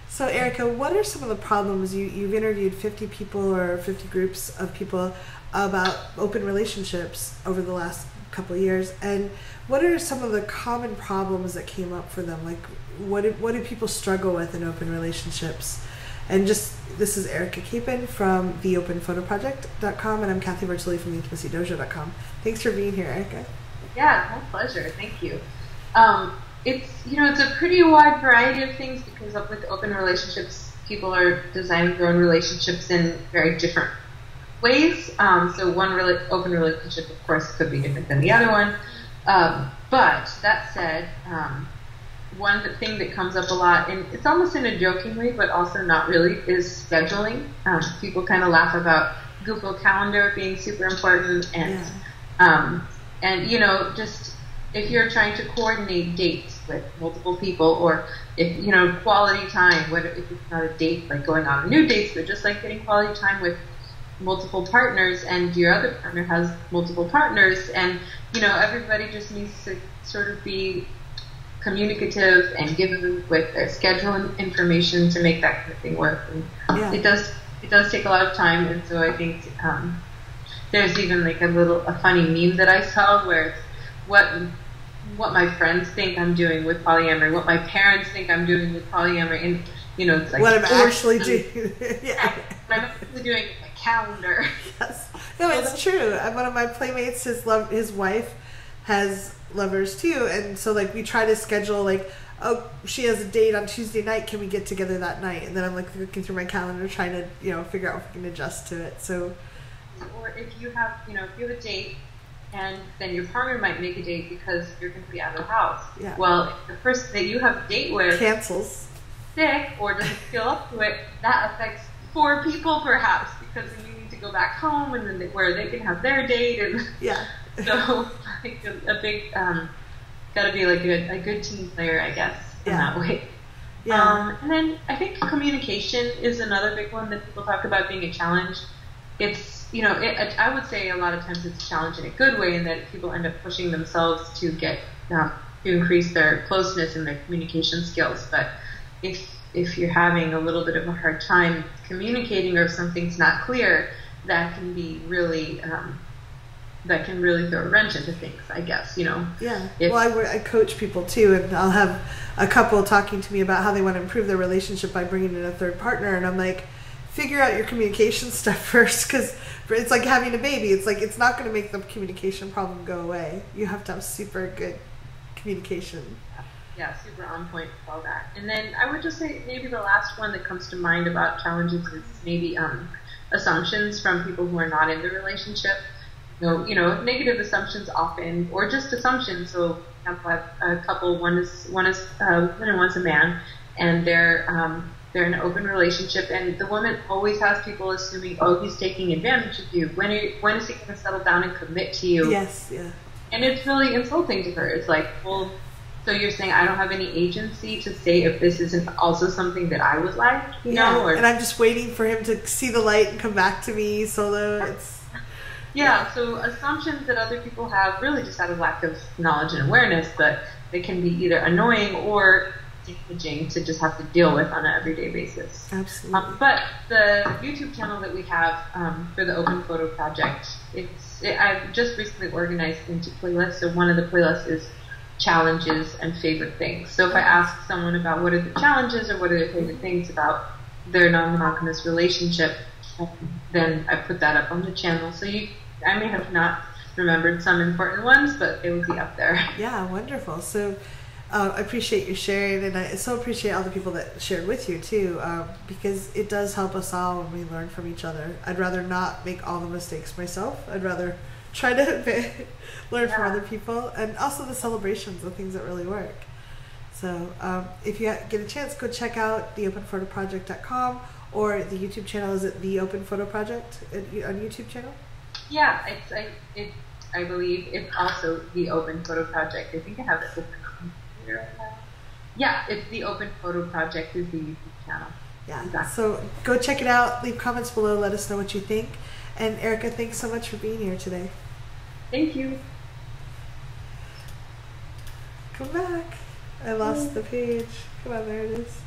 So Erika, what are some of the problems you've interviewed 50 people or 50 groups of people about open relationships over the last couple of years, and what are some of the common problems that came up for them? Like what do people struggle with in open relationships? And just, this is Erika Capon from theopenphotoproject.com, and I'm Kathy Virtually from theintimacydojo.com. Thanks for being here, Erika. Yeah, my pleasure. Thank you. It's a pretty wide variety of things because with open relationships, people are designing their own relationships in very different ways. So one open relationship, of course, could be different than the other one. But that said, one thing that comes up a lot, and it's almost in a joking way, but also not really, is scheduling. People kind of laugh about Google Calendar being super important, and just if you're trying to coordinate dates with multiple people, or if quality time, whether if it's not a date like going on new dates, but just like getting quality time with multiple partners, and your other partner has multiple partners, and everybody just needs to sort of be communicative and give them with their schedule and information to make that kind of thing work. And it does take a lot of time, and so I think there's even like a funny meme that I saw where it's what my friends think I'm doing with polyamory, what my parents think I'm doing with polyamory, and it's like what I'm actually doing. What I'm actually doing with my calendar. Yes, no, it's true. One of my playmates, his wife has lovers too, and so like we try to schedule like, oh, she has a date on Tuesday night, can we get together that night? And then I'm like looking through my calendar trying to figure out if we can adjust to it. So, or if you have a date, and then your partner might make a date because you're going to be out of the house. Yeah. Well, if the person that you have a date with cancels, sick, or doesn't feel up to it, that affects 4 people perhaps, because then you need to go back home, and then where they can have their date, and so like a big got to be like a good team player, I guess, in that way. Yeah. And then I think communication is another big one that people talk about being a challenge. It's I would say a lot of times it's a challenge in a good way, in that people end up pushing themselves to get to increase their closeness and their communication skills. But if you're having a little bit of a hard time communicating, or if something's not clear, that can be really throw a wrench into things, I guess. Yeah. Well, I coach people too, and I'll have a couple talking to me about how they want to improve their relationship by bringing in a third partner, and I'm like, figure out your communication stuff first, because it's like having a baby. It's like, it's not going to make the communication problem go away. You have to have super good communication. Yeah, super on point with all that. And then I would just say maybe the last one that comes to mind about challenges is maybe assumptions from people who are not in the relationship. Negative assumptions often, or just assumptions. So, for example, I have a couple. One is a woman and one's a man, and they're in an open relationship, and the woman always has people assuming, oh, he's taking advantage of you. When is he going to settle down and commit to you? Yes, yeah. And it's really insulting to her. It's like, well, so you're saying I don't have any agency to say if this isn't also something that I would like, Or, and I'm just waiting for him to see the light and come back to me. So it's so assumptions that other people have, really just out of lack of knowledge and awareness, but they can be either annoying or damaging to just have to deal with on an everyday basis. Absolutely. But the YouTube channel that we have for the Open Photo Project, I've just recently organized into playlists. So one of the playlists is challenges and favorite things. So if I ask someone about what are the challenges or what are their favorite things about their non-monogamous relationship, then I put that up on the channel. So I may have not remembered some important ones, but they would be up there. Yeah, wonderful. So I appreciate you sharing, and I so appreciate all the people that shared with you too, because it does help us all when we learn from each other. I'd rather not make all the mistakes myself. I'd rather try to learn from other people, and also the celebrations, the things that really work. So if you get a chance, go check out theopenphotoproject.com, or the YouTube channel. Is it The Open Photo Project on YouTube channel? Yeah, I believe it's also The Open Photo Project. I think I have it open right now. Yeah, it's The Open Photo Project is the YouTube channel. Yeah, exactly. So go check it out. Leave comments below. Let us know what you think. And Erika, thanks so much for being here today. Thank you. Come back. I lost the page. Come on, there it is.